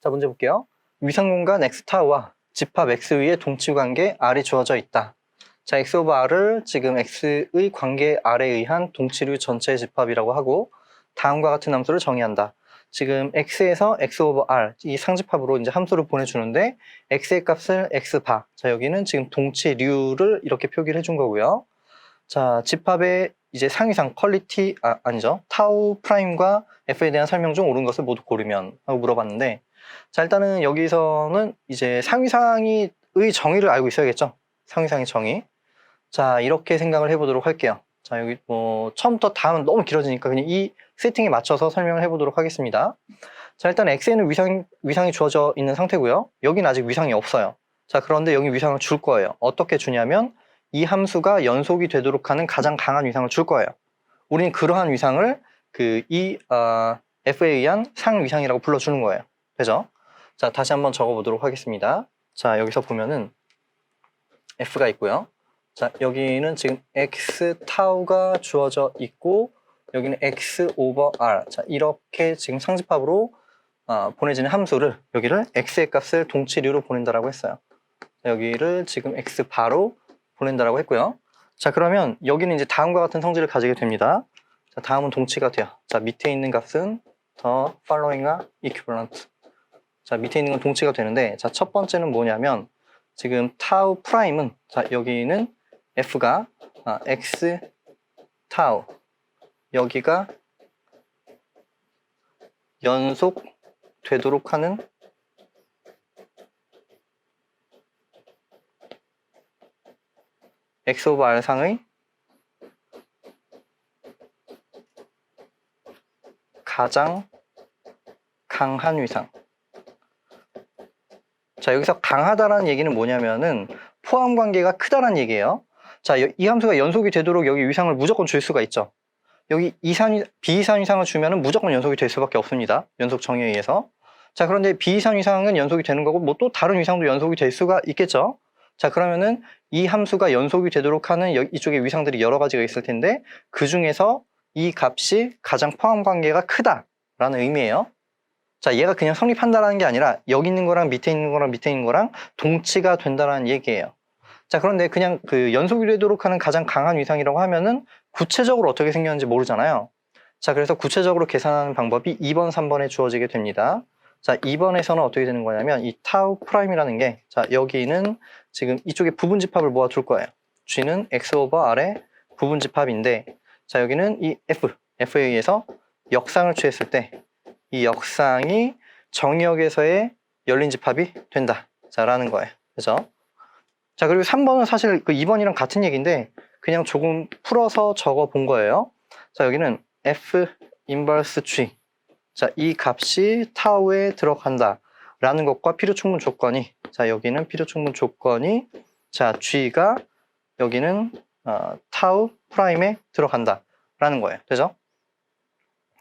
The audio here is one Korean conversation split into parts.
자, 문제 볼게요. 위상공간 X타워와 집합 X 위에 동치 관계 R이 주어져 있다. 자, X 오브 R을 지금 X의 관계 R에 의한 동치류 전체의 집합이라고 하고 다음과 같은 함수를 정의한다. 지금 X에서 X 오브 R 이 상집합으로 이제 함수를 보내주는데 X의 값을 X바. 자, 여기는 지금 동치류를 이렇게 표기를 해준 거고요. 자, 집합의 이제 상위상 퀄리티 아니죠. 타우 프라임과 F에 대한 설명 중 옳은 것을 모두 고르면 하고 물어봤는데, 자, 일단은 여기서는 이제 상위상의 정의를 알고 있어야겠죠. 상위상의 정의. 자, 이렇게 생각을 해보도록 할게요. 자, 여기 처음부터 다음은 너무 길어지니까 그냥 이 세팅에 맞춰서 설명을 해보도록 하겠습니다. 자, 일단 X에는 위상이 주어져 있는 상태고요. 여기는 아직 위상이 없어요. 자, 그런데 여기 위상을 줄 거예요. 어떻게 주냐면 이 함수가 연속이 되도록 하는 가장 강한 위상을 줄 거예요. 우리는 그러한 위상을 F에 의한 상위상이라고 불러주는 거예요. 되죠? 자, 다시 한번 적어보도록 하겠습니다. 자, 여기서 보면은 F가 있고요. 자, 여기는 지금 X 타우가 주어져 있고 여기는 X 오버 R. 자, 이렇게 지금 상집합으로 보내지는 함수를 여기를 X의 값을 동치류로 보낸다라고 했어요. 자, 여기를 지금 X 바로 보낸다라고 했고요. 자, 그러면 여기는 이제 다음과 같은 성질을 가지게 됩니다. 자, 다음은 동치가 돼요. 자, 밑에 있는 값은 the following과 equivalent. 자, 밑에 있는 건 동치가 되는데, 자, 첫 번째는 뭐냐면 지금 타우 프라임은, 자, 여기는 F가 X 타우, 여기가 연속 되도록 하는 X 오브 R 상의 가장 강한 위상. 자, 여기서 강하다라는 얘기는 뭐냐면은 포함 관계가 크다라는 얘기예요. 자, 이 함수가 연속이 되도록 여기 위상을 무조건 줄 수가 있죠. 여기 비이산 위상을 주면은 무조건 연속이 될 수밖에 없습니다. 연속 정의에 의해서. 자, 그런데 비이산 위상은 연속이 되는 거고 뭐 또 다른 위상도 연속이 될 수가 있겠죠. 자, 그러면은 이 함수가 연속이 되도록 하는 이쪽에 위상들이 여러 가지가 있을 텐데 그 중에서 이 값이 가장 포함 관계가 크다라는 의미예요. 자, 얘가 그냥 성립한다라는 게 아니라 여기 있는 거랑 밑에 있는 거랑 밑에 있는 거랑 동치가 된다라는 얘기예요. 자, 그런데 그냥 그 연속이 되도록 하는 가장 강한 위상이라고 하면은 구체적으로 어떻게 생겼는지 모르잖아요. 자, 그래서 구체적으로 계산하는 방법이 2번, 3번에 주어지게 됩니다. 자, 2번에서는 어떻게 되는 거냐면 이 타우 프라임이라는 게, 자, 여기는 지금 이쪽에 부분 집합을 모아둘 거예요. G는 X 오버 R의 부분 집합인데, 자, 여기는 이 F에 의해서 역상을 취했을 때 이 역상이 정의역에서의 열린 집합이 된다. 자, 라는 거예요. 그죠? 자, 그리고 3번은 사실 그 2번이랑 같은 얘기인데 그냥 조금 풀어서 적어 본 거예요. 자, 여기는 F 인버스 G. 자, 이 값이 타우에 들어간다. 라는 것과 필요충분 조건이, 자, 여기는 필요충분 조건이, 자, G가 여기는 타우 프라임에 들어간다. 라는 거예요. 되죠?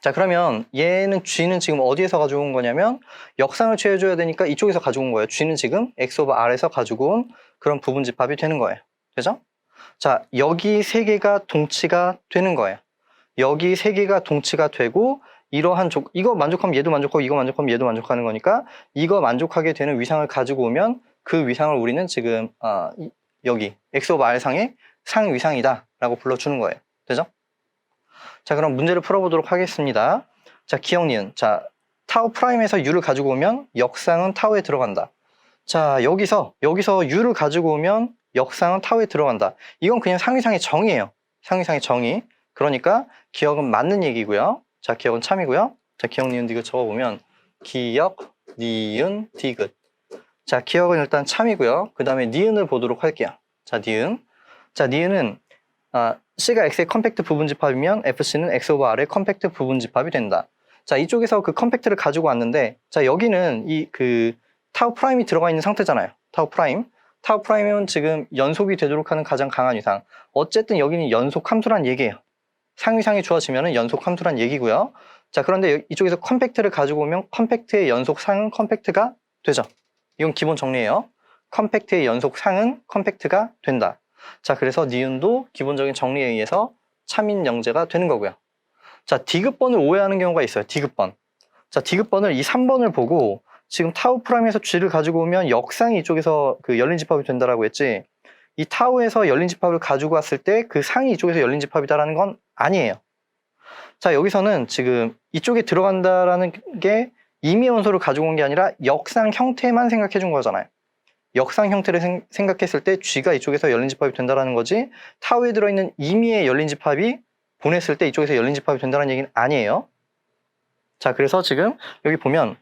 자, 그러면 얘는 G는 지금 어디에서 가져온 거냐면 역상을 취해줘야 되니까 이쪽에서 가져온 거예요. G는 지금 X 오버 R에서 가지고 온 그런 부분 집합이 되는 거예요. 되죠? 자, 여기 세 개가 동치가 되는 거예요. 여기 세 개가 동치가 되고 이러한 이거 만족하면 얘도 만족하고 이거 만족하면 얘도 만족하는 거니까 이거 만족하게 되는 위상을 가지고 오면 그 위상을 우리는 지금 여기 X 오버 R 상의 상위상이다 라고 불러주는 거예요. 되죠? 자, 그럼 문제를 풀어보도록 하겠습니다. 자, 기억 니은. 자, 타우 프라임에서 U를 가지고 오면 역상은 타우에 들어간다. 자, 여기서 U를 가지고 오면 역상은 타우에 들어간다. 이건 그냥 상위상의 정의예요. 상위상의 정의. 그러니까 기억은 맞는 얘기고요. 자, 기억은 참이고요. 자, 기억 니은 디귿 적어보면 기억 니은 디귿. 자, 기억은 일단 참이고요. 그 다음에 니은을 보도록 할게요. 자, 니은. 자, 니은은 C가 X의 컴팩트 부분 집합이면 FC는 X 오버 R의 컴팩트 부분 집합이 된다. 자, 이쪽에서 그 컴팩트를 가지고 왔는데, 자, 여기는 타우 프라임이 들어가 있는 상태잖아요. 타우 프라임은 지금 연속이 되도록 하는 가장 강한 위상. 어쨌든 여기는 연속 함수란 얘기예요. 상위상이 주어지면 연속 함수란 얘기고요. 자, 그런데 이쪽에서 컴팩트를 가지고 오면 컴팩트의 연속상은 컴팩트가 되죠. 이건 기본 정리예요. 컴팩트의 연속상은 컴팩트가 된다. 자, 그래서 니은도 기본적인 정리에 의해서 참인 영재가 되는 거고요. 자, 디귿번을 오해하는 경우가 있어요. 디귿번. 자, 디귿번을 이 3번을 보고 지금 타우 프라임에서 G를 가지고 오면 역상이 이쪽에서 그 열린 집합이 된다라고 했지. 이 타우에서 열린 집합을 가지고 왔을 때 그 상이 이쪽에서 열린 집합이다라는 건 아니에요. 자, 여기서는 지금 이쪽에 들어간다라는 게 임의 원소를 가지고 온 게 아니라 역상 형태만 생각해 준 거잖아요. 역상 형태를 생각했을 때 G가 이쪽에서 열린 집합이 된다라는 거지, 타우에 들어있는 임의의 열린 집합이 보냈을 때 이쪽에서 열린 집합이 된다는 얘기는 아니에요. 자, 그래서 지금 여기 보면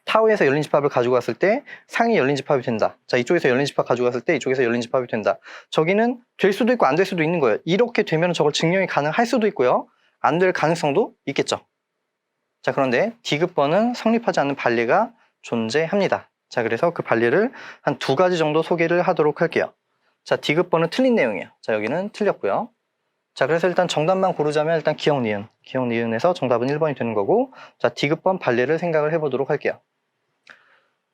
타우에서 열린 집합을 가지고 왔을 때 상이 열린 집합이 된다. 자, 이쪽에서 열린 집합 가지고 왔을 때 이쪽에서 열린 집합이 된다. 저기는 될 수도 있고 안 될 수도 있는 거예요. 이렇게 되면 저걸 증명이 가능할 수도 있고요. 안 될 가능성도 있겠죠. 자, 그런데 디귿번은 성립하지 않는 반례가 존재합니다. 자, 그래서 그 반례를 한 2가지 정도 소개를 하도록 할게요. 자, 디귿번은 틀린 내용이에요. 자, 여기는 틀렸고요. 자, 그래서 일단 정답만 고르자면 일단 기억, 니은에서 정답은 1번이 되는 거고, 자, 디귿번 반례를 생각을 해보도록 할게요.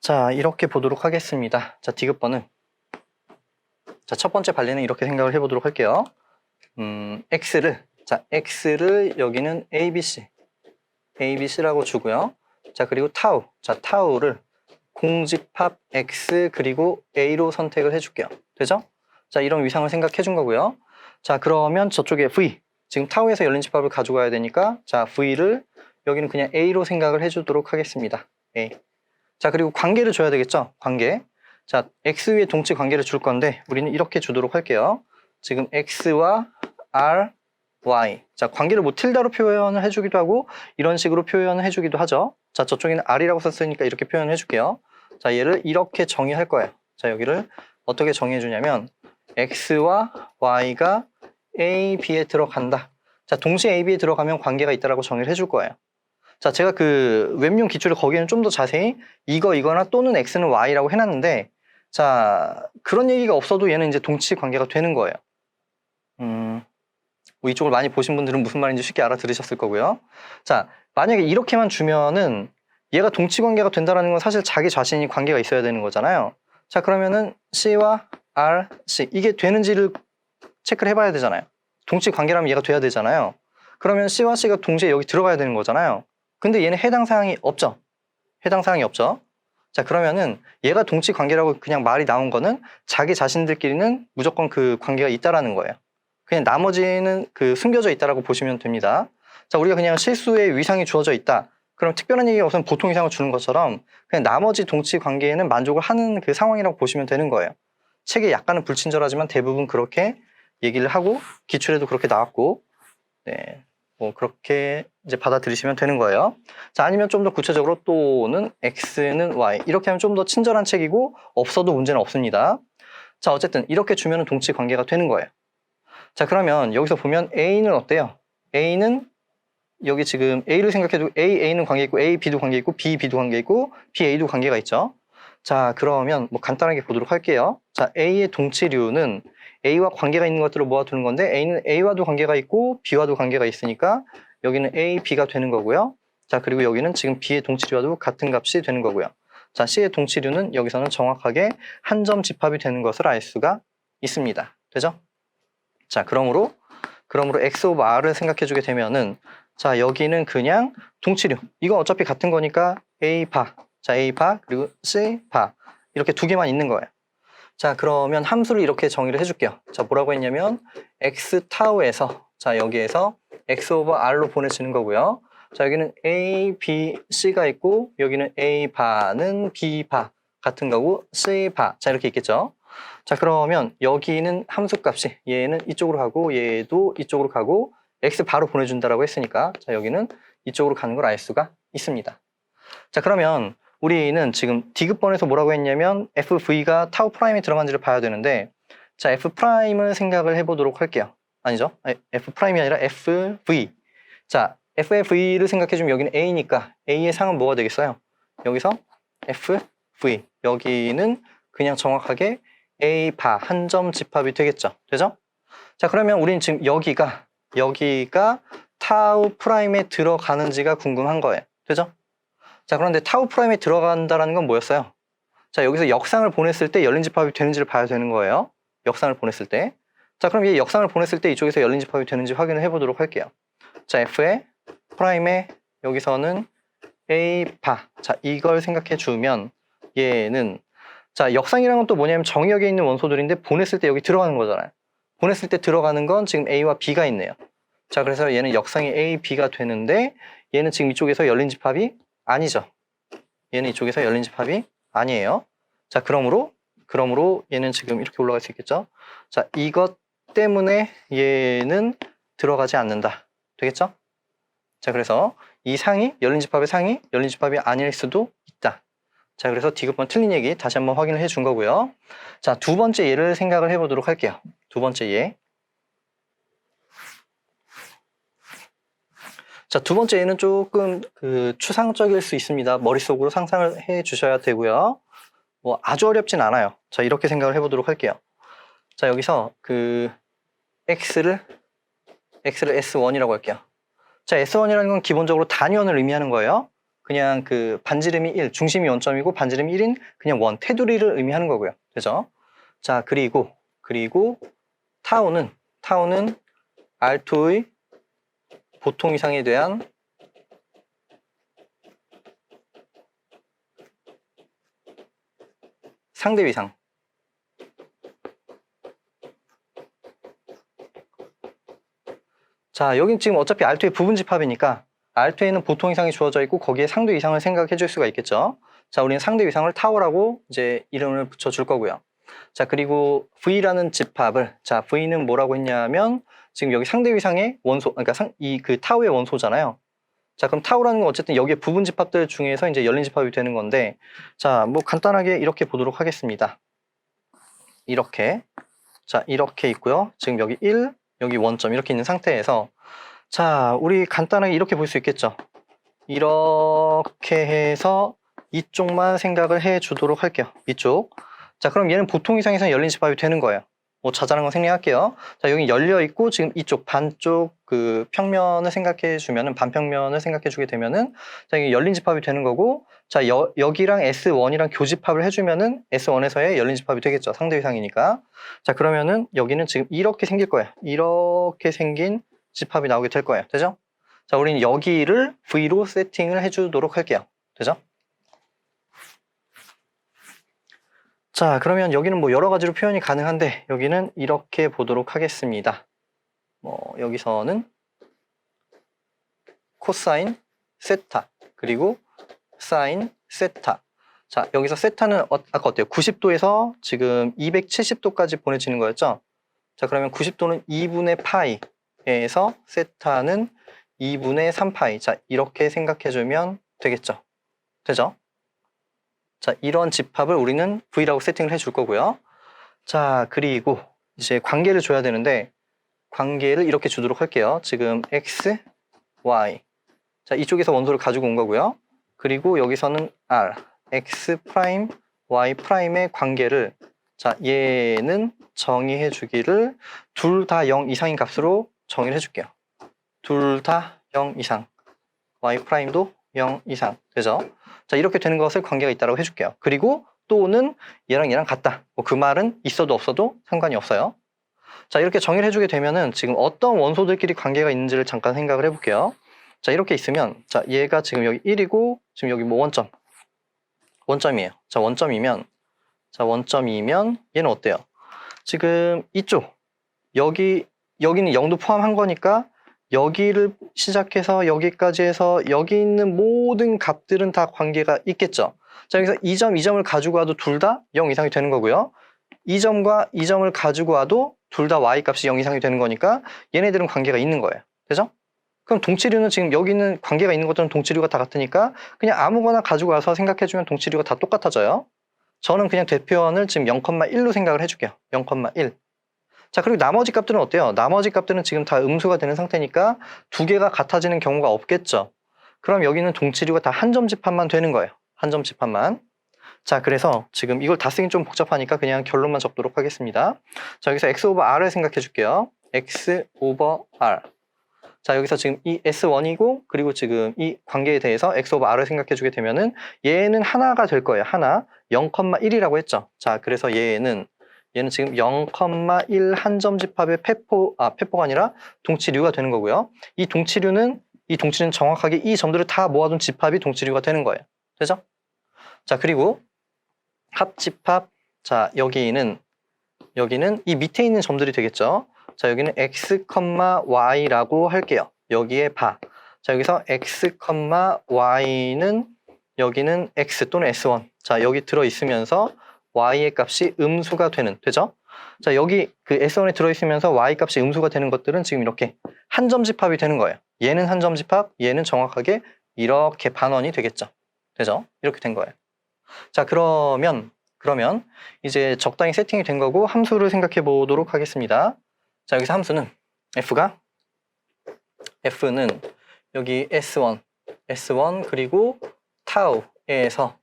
자, 이렇게 보도록 하겠습니다. 자, 디귿번은, 자, 첫 번째 반례는 이렇게 생각을 해보도록 할게요. x를 여기는 ABC라고 주고요. 자, 그리고 타우, 자, 타우를 공집합 x 그리고 a로 선택을 해줄게요. 되죠? 자, 이런 위상을 생각해 준 거고요. 자, 그러면 저쪽에 v, 지금 타우에서 열린 집합을 가져가야 되니까, 자, v를 여기는 그냥 a로 생각을 해주도록 하겠습니다. a. 자, 그리고 관계를 줘야 되겠죠? 관계. 자, x 위에 동치 관계를 줄 건데 우리는 이렇게 주도록 할게요. 지금 x와 r, y. 자, 관계를 뭐 tilda로 표현을 해주기도 하고 이런 식으로 표현을 해주기도 하죠. 자, 저쪽에는 r이라고 썼으니까 이렇게 표현을 해줄게요. 자, 얘를 이렇게 정의할 거예요. 자, 여기를 어떻게 정의해 주냐면 x와 y가 a, b에 들어간다. 자, 동시에 a, b에 들어가면 관계가 있다라고 정의를 해줄 거예요. 자, 제가 그 웹용 기출을 거기에는 좀 더 자세히 이거나 또는 x는 y라고 해놨는데, 자, 그런 얘기가 없어도 얘는 이제 동치 관계가 되는 거예요. 뭐 이쪽을 많이 보신 분들은 무슨 말인지 쉽게 알아들으셨을 거고요. 자, 만약에 이렇게만 주면은 얘가 동치 관계가 된다는 건 사실 자기 자신이 관계가 있어야 되는 거잖아요. 자, 그러면은 C와 R, C 이게 되는지를 체크를 해봐야 되잖아요. 동치 관계라면 얘가 돼야 되잖아요. 그러면 C와 C가 동시에 여기 들어가야 되는 거잖아요. 근데 얘는 해당 사항이 없죠. 해당 사항이 없죠. 자, 그러면은 얘가 동치 관계라고 그냥 말이 나온 거는 자기 자신들끼리는 무조건 그 관계가 있다라는 거예요. 그냥 나머지는 그 숨겨져 있다라고 보시면 됩니다. 자, 우리가 그냥 실수의 위상이 주어져 있다. 그럼 특별한 얘기가 없으면 보통 위상을 주는 것처럼 그냥 나머지 동치 관계에는 만족을 하는 그 상황이라고 보시면 되는 거예요. 책에 약간은 불친절하지만 대부분 그렇게 얘기를 하고 기출에도 그렇게 나왔고, 네, 뭐 그렇게 이제 받아들이시면 되는 거예요. 자, 아니면 좀 더 구체적으로 또는 x는 y 이렇게 하면 좀 더 친절한 책이고 없어도 문제는 없습니다. 자, 어쨌든 이렇게 주면 동치 관계가 되는 거예요. 자, 그러면 여기서 보면 A는 어때요? A는 여기 지금 A를 생각해도 A는 관계 있고 A, B도 관계 있고 B, B도 관계 있고 B, A도 관계가 있죠. 자, 그러면 뭐 간단하게 보도록 할게요. 자, A의 동치류는 A와 관계가 있는 것들을 모아두는 건데 A는 A와도 관계가 있고 B와도 관계가 있으니까 여기는 A, B가 되는 거고요. 자, 그리고 여기는 지금 B의 동치류와도 같은 값이 되는 거고요. 자, C의 동치류는 여기서는 정확하게 한 점 집합이 되는 것을 알 수가 있습니다. 되죠? 자, 그러므로 x 오브 r을 생각해 주게 되면은, 자, 여기는 그냥 동치류. 이건 어차피 같은 거니까 a 바. 자, a 바 그리고 c 바. 이렇게 두 개만 있는 거예요. 자, 그러면 함수를 이렇게 정의를 해줄게요. 자, 뭐라고 했냐면 x 타우에서, 자, 여기에서 x 오브 r로 보내지는 거고요. 자, 여기는 a, b, c가 있고 여기는 a 바는 b 바 같은 거고 c 바. 자, 이렇게 있겠죠. 자, 그러면 여기는 함수값이 얘는 이쪽으로 가고 얘도 이쪽으로 가고 x 바로 보내준다라고 했으니까, 자, 여기는 이쪽으로 가는 걸 알 수가 있습니다. 자, 그러면 우리는 지금 디귿번에서 뭐라고 했냐면 fv가 타우 프라임에 들어간지를 봐야 되는데, 자, f 프라임을 생각을 해보도록 할게요. 아니죠? f 프라임이 아니라 fv. 자, f의 v를 생각해주면 여기는 a니까 a의 상은 뭐가 되겠어요? 여기서 fv. 여기는 그냥 정확하게 A 바 한 점 집합이 되겠죠. 되죠? 자, 그러면 우리는 지금 여기가 타우 프라임에 들어가는지가 궁금한 거예요. 되죠? 자, 그런데 타우 프라임에 들어간다는 건 뭐였어요? 자, 여기서 역상을 보냈을 때 열린 집합이 되는지를 봐야 되는 거예요. 역상을 보냈을 때. 자, 그럼 이 역상을 보냈을 때 이쪽에서 열린 집합이 되는지 확인을 해보도록 할게요. 자, F의 프라임에 여기서는 A 바. 자, 이걸 생각해 주면 얘는 자, 역상이란 건 또 뭐냐면 정역에 있는 원소들인데 보냈을 때 여기 들어가는 거잖아요. 보냈을 때 들어가는 건 지금 A와 B가 있네요. 자, 그래서 얘는 역상이 A, B가 되는데 얘는 지금 이쪽에서 열린 집합이 아니죠. 얘는 이쪽에서 열린 집합이 아니에요. 자, 그러므로 얘는 지금 이렇게 올라갈 수 있겠죠. 자, 이것 때문에 얘는 들어가지 않는다. 되겠죠? 자, 그래서 이 상이 열린 집합의 상이 열린 집합이 아닐 수도 있다. 자, 그래서 D급번 틀린 얘기 다시 한번 확인을 해준 거고요. 자, 두 번째 예를 생각을 해보도록 할게요. 두 번째 예. 자, 두 번째 예는 조금 추상적일 수 있습니다. 머릿속으로 상상을 해 주셔야 되고요. 뭐 아주 어렵진 않아요. 자, 이렇게 생각을 해보도록 할게요. 자, 여기서 X를 S1이라고 할게요. 자, S1이라는 건 기본적으로 단위원을 의미하는 거예요. 그냥 반지름이 1, 중심이 원점이고 반지름이 1인 그냥 원, 테두리를 의미하는 거고요. 되죠? 자, 그리고 타우는 R2의 보통 이상에 대한 상대 위상. 자, 여긴 지금 어차피 R2의 부분 집합이니까 R2에는 보통 이상이 주어져 있고 거기에 상대 위상을 생각해 줄 수가 있겠죠. 자, 우리는 상대 위상을 타워라고 이제 이름을 붙여 줄 거고요. 자, 그리고 V라는 집합을, 자, V는 뭐라고 했냐면 지금 여기 상대 위상의 원소, 그러니까 타워의 원소잖아요. 자, 그럼 타워라는 건 어쨌든 여기에 부분 집합들 중에서 이제 열린 집합이 되는 건데, 자, 뭐 간단하게 이렇게 보도록 하겠습니다. 이렇게. 자, 이렇게 있고요. 지금 여기 1, 여기 원점 이렇게 있는 상태에서 자, 우리 간단하게 이렇게 볼 수 있겠죠. 이렇게 해서 이쪽만 생각을 해 주도록 할게요. 이쪽. 자, 그럼 얘는 보통 이상에서 열린 집합이 되는 거예요. 뭐 자잘한 거 생략할게요. 자, 여기 열려 있고 지금 이쪽 반쪽 평면을 생각해 주면은 반평면을 생각해 주게 되면은 자, 이게 열린 집합이 되는 거고 자, 여기랑 S1이랑 교집합을 해 주면은 S1에서의 열린 집합이 되겠죠. 상대 위상이니까. 자, 그러면은 여기는 지금 이렇게 생길 거예요. 이렇게 생긴 집합이 나오게 될 거예요. 되죠? 자, 우리는 여기를 V로 세팅을 해 주도록 할게요. 되죠? 자, 그러면 여기는 뭐 여러 가지로 표현이 가능한데 여기는 이렇게 보도록 하겠습니다. 뭐 여기서는 코사인 세타 그리고 사인 세타. 자, 여기서 세타는 아까 어때요? 90도에서 지금 270도까지 보내지는 거였죠? 자, 그러면 90도는 2분의 파이에서 세타는 2분의 3파이. 자, 이렇게 생각해주면 되겠죠? 되죠? 자, 이런 집합을 우리는 V라고 세팅을 해줄 거고요. 자, 그리고 이제 관계를 줘야 되는데 관계를 이렇게 주도록 할게요. 지금 X, Y. 자, 이쪽에서 원소를 가지고 온 거고요. 그리고 여기서는 R, X 프라임, Y 프라임의 관계를 자, 얘는 정의해 주기를 둘 다 0 이상인 값으로 정의를 해줄게요. 둘 다 0 이상. Y 프라임도 0 이상. 되죠? 자, 이렇게 되는 것을 관계가 있다고 해줄게요. 그리고 또는 얘랑 같다. 뭐 그 말은 있어도 없어도 상관이 없어요. 자, 이렇게 정의를 해주게 되면은 지금 어떤 원소들끼리 관계가 있는지를 잠깐 생각을 해볼게요. 자, 이렇게 있으면 자, 얘가 지금 여기 1이고 지금 여기 뭐 원점이에요. 자, 원점이면 얘는 어때요? 지금 이쪽 여기는 0도 포함한 거니까 여기를 시작해서 여기까지 해서 여기 있는 모든 값들은 다 관계가 있겠죠. 자, 여기서 이 점을 가지고 와도 둘 다 0 이상이 되는 거고요. 이 점과 이 점을 가지고 와도 둘 다 y 값이 0 이상이 되는 거니까 얘네들은 관계가 있는 거예요. 되죠? 그럼 동치류는 지금 여기 있는 관계가 있는 것들은 동치류가 다 같으니까 그냥 아무거나 가지고 와서 생각해주면 동치류가 다 똑같아져요. 저는 그냥 대표원을 지금 0,1로 생각을 해줄게요. 0,1. 자, 그리고 나머지 값들은 어때요? 나머지 값들은 지금 다 음수가 되는 상태니까 두 개가 같아지는 경우가 없겠죠. 그럼 여기는 동치류가 다 한 점 집합만 되는 거예요. 한 점 집합만. 자, 그래서 지금 이걸 다 쓰긴 좀 복잡하니까 그냥 결론만 적도록 하겠습니다. 자, 여기서 x 오버 r을 생각해 줄게요. x 오버 r. 자, 여기서 지금 이 S1이고 그리고 지금 이 관계에 대해서 x 오버 r을 생각해 주게 되면은 얘는 하나가 될 거예요. 하나. 0,1이라고 했죠. 자, 그래서 얘는 지금 0,1 한 점 집합의 페포가 아니라 동치류가 되는 거고요. 이 동치류는 이 동치류는 정확하게 이 점들을 다 모아둔 집합이 동치류가 되는 거예요. 되죠? 자, 그리고 합집합. 자, 여기는 이 밑에 있는 점들이 되겠죠. 자, 여기는 x, y라고 할게요. 여기에 바. 자, 여기서 x, y는 여기는 x 또는 s1. 자, 여기 들어있으면서 y의 값이 음수가 되죠? 자, 여기 그 s1에 들어있으면서 y 값이 음수가 되는 것들은 지금 이렇게 한 점 집합이 되는 거예요. 얘는 한 점 집합, 얘는 정확하게 이렇게 반원이 되겠죠. 되죠? 이렇게 된 거예요. 자, 그러면 이제 적당히 세팅이 된 거고 함수를 생각해 보도록 하겠습니다. 자, 여기서 함수는 F는 여기 S1 그리고 타우에서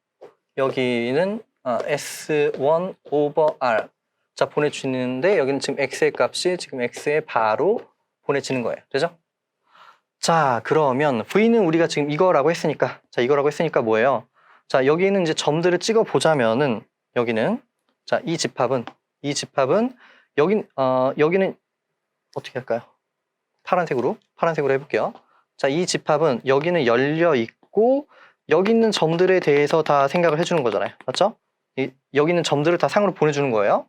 여기는 S1 over R. 자, 보내주는데 여기는 지금 X의 값이 지금 X의 바로 보내지는 거예요. 되죠? 자, 그러면 V는 우리가 지금 이거라고 했으니까, 자, 이거라고 했으니까 뭐예요? 자, 여기는 이제 점들을 찍어 보자면은 여기는, 자, 이 집합은 여기는 어떻게 할까요? 파란색으로 해볼게요. 자, 이 집합은 여기는 열려 있고 여기 있는 점들에 대해서 다 생각을 해주는 거잖아요. 맞죠? 여기 있는 점들을 다 상으로 보내주는 거예요.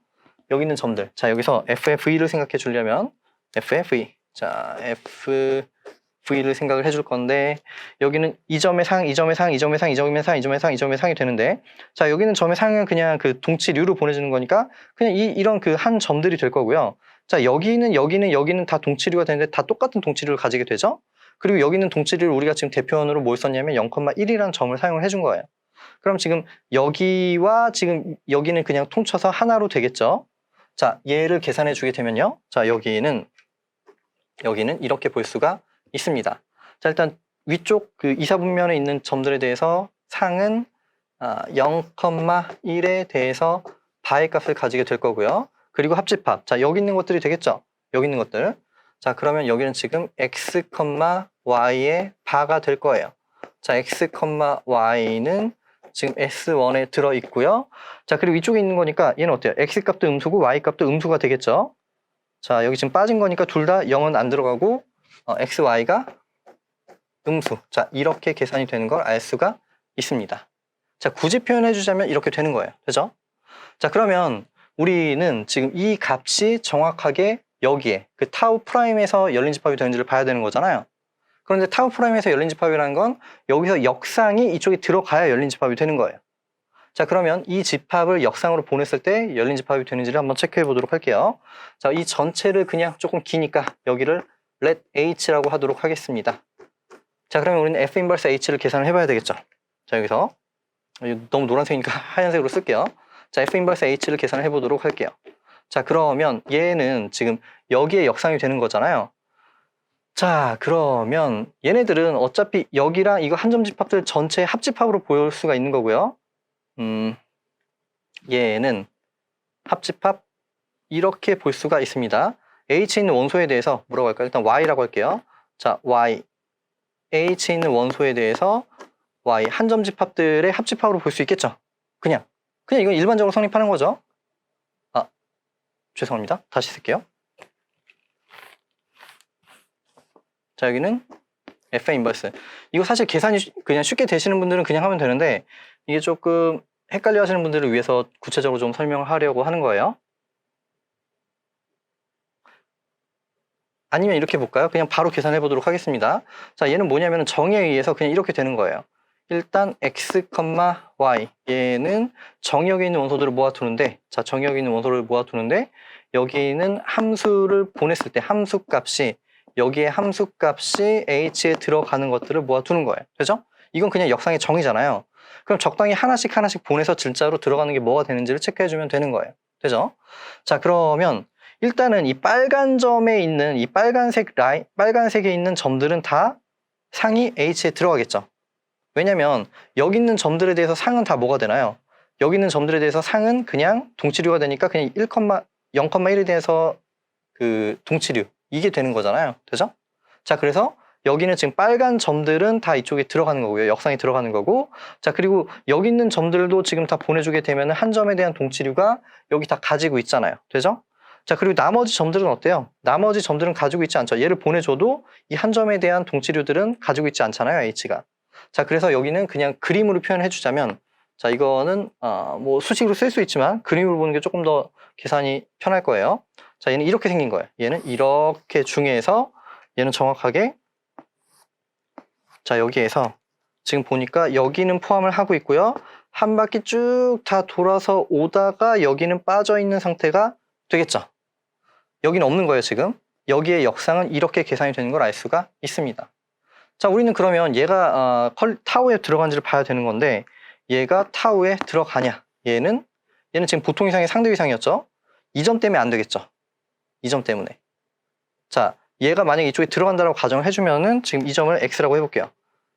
여기 있는 점들. 자, 여기서 FV를 생각해 주려면 FV. 자, FV를 생각을 해줄 건데 여기는 이 점의 상, 이 점의 상, 이 점의 상, 이 점의 상, 이 점의 상, 이 점의 상이 되는데, 자, 여기는 점의 상은 그냥 그 동치류로 보내주는 거니까 그냥 이런 그 한 점들이 될 거고요. 자, 여기는 다 동치류가 되는데 다 똑같은 동치류를 가지게 되죠. 그리고 여기 있는 동치류를 우리가 지금 대표원으로 뭘 썼냐면 0,1이라는 점을 사용을 해준 거예요. 그럼 지금 여기와 지금 여기는 그냥 통쳐서 하나로 되겠죠. 자, 얘를 계산해 주게 되면요. 자, 여기는 이렇게 볼 수가 있습니다. 자, 일단 위쪽 그 이사분면에 있는 점들에 대해서 상은 0,1에 대해서 바의 값을 가지게 될 거고요. 그리고 합집합. 자, 여기 있는 것들이 되겠죠. 여기 있는 것들. 자, 그러면 여기는 지금 x, y의 바가 될 거예요. 자, x, y는 지금 S1에 들어있고요. 자, 그리고 이쪽에 있는 거니까 얘는 어때요? x 값도 음수고 y 값도 음수가 되겠죠. 자, 여기 지금 빠진 거니까 둘 다 0은 안 들어가고 x, y가 음수. 자, 이렇게 계산이 되는 걸 알 수가 있습니다. 자, 굳이 표현해 주자면 이렇게 되는 거예요. 되죠? 자, 그러면 우리는 지금 이 값이 정확하게 여기에 그 타우 프라임에서 열린 집합이 되는지를 봐야 되는 거잖아요. 그런데 타우 프라임에서 열린 집합이라는 건 여기서 역상이 이쪽에 들어가야 열린 집합이 되는 거예요. 자, 그러면 이 집합을 역상으로 보냈을 때 열린 집합이 되는지를 한번 체크해 보도록 할게요. 자, 이 전체를 그냥 조금 기니까 여기를 let h라고 하도록 하겠습니다. 자, 그러면 우리는 f 인버스 h를 계산을 해봐야 되겠죠. 자, 여기서 너무 노란색이니까 하얀색으로 쓸게요. 자, f 인버스 h를 계산을 해보도록 할게요. 자, 그러면 얘는 지금 여기에 역상이 되는 거잖아요. 자, 그러면 얘네들은 어차피 여기랑 이거 한 점 집합들 전체 합집합으로 볼 수가 있는 거고요. 얘는 합집합 이렇게 볼 수가 있습니다. H에 있는 원소에 대해서 뭐라고 할까요? 일단 Y라고 할게요. 자, Y. H에 있는 원소에 대해서 Y. 한 점 집합들의 합집합으로 볼 수 있겠죠? 그냥 이건 일반적으로 성립하는 거죠. 죄송합니다. 다시 쓸게요. 자, 여기는 F 인버스. 이거 사실 계산이 그냥 쉽게 되시는 분들은 그냥 하면 되는데 이게 조금 헷갈려 하시는 분들을 위해서 구체적으로 좀 설명을 하려고 하는 거예요. 아니면 이렇게 볼까요? 그냥 바로 계산해 보도록 하겠습니다. 자, 얘는 뭐냐면 정의에 의해서 그냥 이렇게 되는 거예요. 일단 x, y 얘는 정의역에 있는 원소들을 모아두는데, 자, 정의역에 있는 원소를 모아두는데 여기는 함수를 보냈을 때 함수값이 여기에 함수값이 h에 들어가는 것들을 모아두는 거예요. 그죠? 이건 그냥 역상의 정의잖아요. 그럼 적당히 하나씩 보내서 진짜로 들어가는 게 뭐가 되는지를 체크해 주면 되는 거예요. 되죠? 자, 그러면 일단은 이 빨간 점에 있는 이 빨간색에 있는 점들은 다 상이 h에 들어가겠죠. 왜냐면 여기 있는 점들에 대해서 상은 다 뭐가 되나요? 여기 있는 점들에 대해서 상은 그냥 동치류가 되니까 그냥 0,1에 대해서 그 동치류 이게 되는 거잖아요. 되죠? 자, 그래서 여기는 지금 빨간 점들은 다 이쪽에 들어가는 거고요. 역상이 들어가는 거고, 자, 그리고 여기 있는 점들도 지금 다 보내주게 되면 한 점에 대한 동치류가 여기 다 가지고 있잖아요. 되죠? 자, 그리고 나머지 점들은 어때요? 나머지 점들은 가지고 있지 않죠. 얘를 보내줘도 이 한 점에 대한 동치류들은 가지고 있지 않잖아요, h가. 자, 그래서 여기는 그냥 그림으로 표현해 주자면, 자, 이거는 뭐 수식으로 쓸 수 있지만 그림으로 보는 게 조금 더 계산이 편할 거예요. 자, 얘는 이렇게 생긴 거예요. 얘는 이렇게 중에서 얘는 정확하게, 자, 여기에서 지금 보니까 여기는 포함을 하고 있고요. 한 바퀴 쭉 다 돌아서 오다가 여기는 빠져 있는 상태가 되겠죠. 여기는 없는 거예요, 지금. 여기의 역상은 이렇게 계산이 되는 걸 알 수가 있습니다. 자, 우리는 그러면 얘가 타우에 들어간지를 봐야 되는 건데, 얘가 타우에 들어가냐? 얘는 지금 보통 이상이 상대 이상이었죠? 이 점 때문에 안 되겠죠? 이 점 때문에. 자, 얘가 만약에 이쪽에 들어간다고 가정을 해주면은 지금 이 점을 x라고 해볼게요.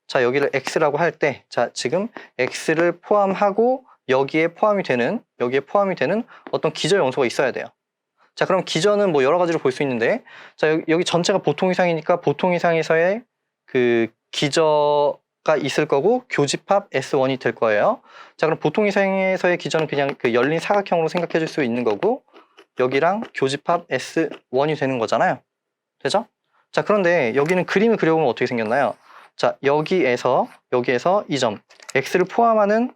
자, 여기를 x라고 할 때, 자, 지금 x를 포함하고 여기에 포함이 되는 어떤 기저 요소가 있어야 돼요. 자, 그럼 기저는 뭐 여러 가지로 볼 수 있는데, 자, 여기 전체가 보통 이상이니까 보통 이상에서의 그 기저가 있을 거고 교집합 S1이 될 거예요. 자, 그럼 보통 이상에서의 기저는 그냥 그 열린 사각형으로 생각해 줄 수 있는 거고, 여기랑 교집합 S1이 되는 거잖아요. 되죠? 자, 그런데 여기는 그림을 그려보면 어떻게 생겼나요? 자, 여기에서 이 점 x를 포함하는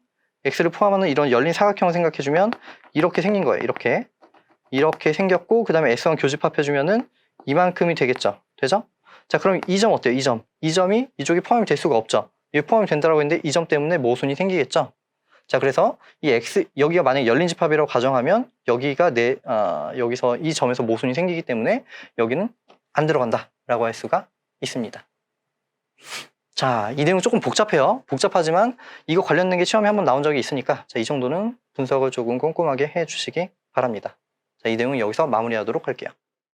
이런 열린 사각형을 생각해 주면 이렇게 생긴 거예요. 이렇게 생겼고, 그 다음에 S1 교집합해주면은 이만큼이 되겠죠. 되죠? 자, 그럼 이 점 어때요? 이 점이 이쪽에 포함이 될 수가 없죠. 여기 포함이 된다고 했는데 이 점 때문에 모순이 생기겠죠. 자, 그래서 이 x, 여기가 만약에 열린 집합이라고 가정하면 여기가 여기서 이 점에서 모순이 생기기 때문에 여기는 안 들어간다 라고 할 수가 있습니다. 자, 이 내용 조금 복잡해요. 복잡하지만 이거 관련된 게 시험에 한번 나온 적이 있으니까, 자, 이 정도는 분석을 조금 꼼꼼하게 해 주시기 바랍니다. 자, 이 내용은 여기서 마무리하도록 할게요.